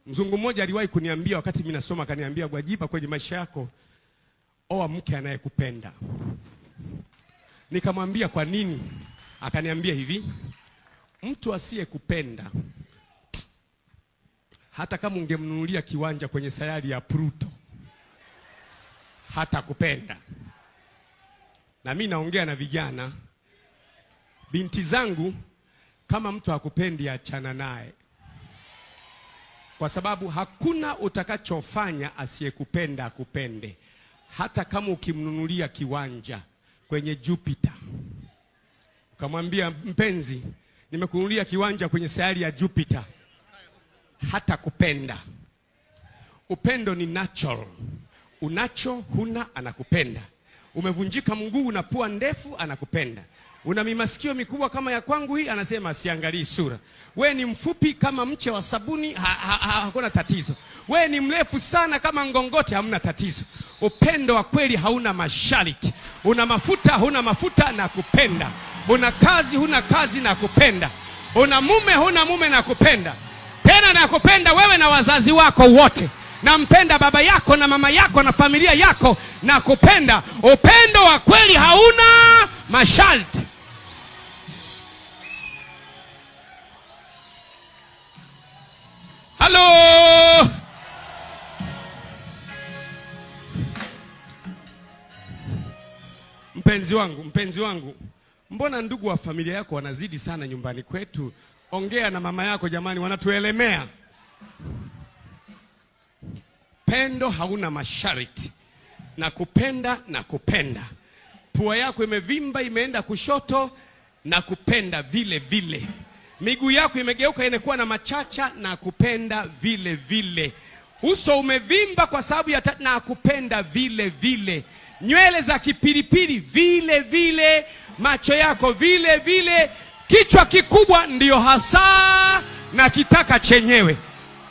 Mzungu mmoja aliwahi kuniambia wakati mimi nasoma, akaniambia, Gwajiba, kwenye maisha yako oa mke anayekupenda. Nikamwambia kwa nini? Akaniambia hivi, mtu asiyekupenda hata kama ungemnunulia kiwanja kwenye sayari ya Pluto hata kupenda. Na mimi naongea na vijana, binti zangu, kama mtu hakupendi achana naye. Kwa sababu hakuna utakachofanya asiyekupenda akupende. Hata kama ukimnunulia kiwanja kwenye Jupiter, ukamwambia mpenzi, nimekununulia kiwanja kwenye sayari ya Jupiter, hata kupenda. Upendo ni natural. Unacho huna, anakupenda. Umevunjika mguu na pua ndefu, anakupenda. Una mimasikio mikubwa kama ya kwangu hii, anasema siangalii sura. We ni mfupi kama mche wa sabuni, hakuna tatizo. We ni mrefu sana kama ngongote, hamna tatizo. Upendo wa kweli hauna masharti. Una mafuta, huna mafuta, na kupenda. Una kazi, huna kazi, na kupenda. Una mume, huna mume, na kupenda. Tena na kupenda wewe na wazazi wako wote. Nampenda baba yako na mama yako na familia yako, na kupenda. Upendo wa kweli hauna masharti. Halo. Mpenzi wangu, mbona ndugu wa familia yako wanazidi sana nyumbani kwetu? Ongea na mama yako jamani, wanatuelemea. Pendo hauna masharti. Na kupenda, na kupenda. Pua yako imevimba imeenda kushoto, na kupenda vile vile. Miguu yako imegeuka inakuwa na machacha, na kupenda vile vile. Uso umevimba kwa sababu ya na kupenda vile vile. Nywele za kipilipili vile vile. Macho yako vile vile. Kichwa kikubwa ndiyo hasa na kitaka chenyewe.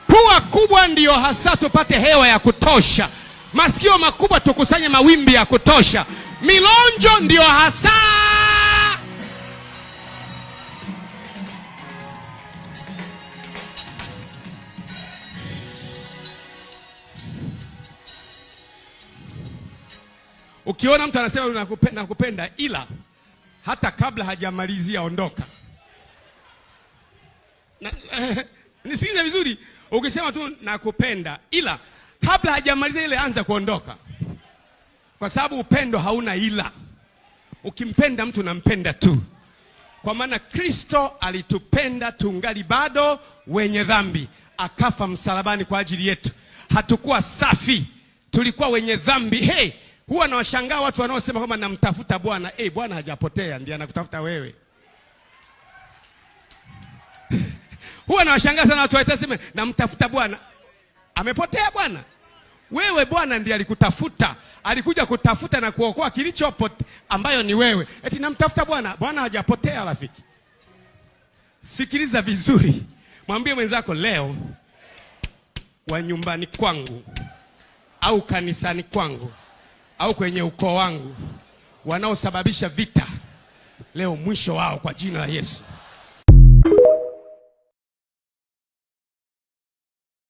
Pua kubwa ndiyo hasa tupate hewa ya kutosha. Masikio makubwa tukusanye mawimbi ya kutosha. Milonjo ndiyo hasa. Ukiona mtu anasema nakupenda, ila hata kabla hajamalizia ondoka. Nisikize vizuri. Ukisema tu nakupenda, ila kabla hajamalizia ile anza kuondoka. Kwa sababu upendo hauna ila. Ukimpenda mtu nampenda tu. Kwa maana Kristo alitupenda tungali bado wenye dhambi, akafa msalabani kwa ajili yetu. Hatukuwa safi, tulikuwa wenye dhambi. Huwa nawashangaa watu wanaosema kwamba namtafuta Bwana. Bwana hajapotea, ndiye anakutafuta wewe. Huwa nawashangaa sana watu watasema namtafuta Bwana. Amepotea Bwana? Wewe, Bwana ndiye alikutafuta. Alikuja kutafuta na kuokoa kilichopo ambayo ni wewe. Eti namtafuta Bwana. Bwana hajapotea rafiki. Sikiliza vizuri. Mwambie mwenzako leo, wa nyumbani kwangu au kanisani kwangu au kwenye ukoo wangu wanaosababisha vita, leo mwisho wao kwa jina la Yesu.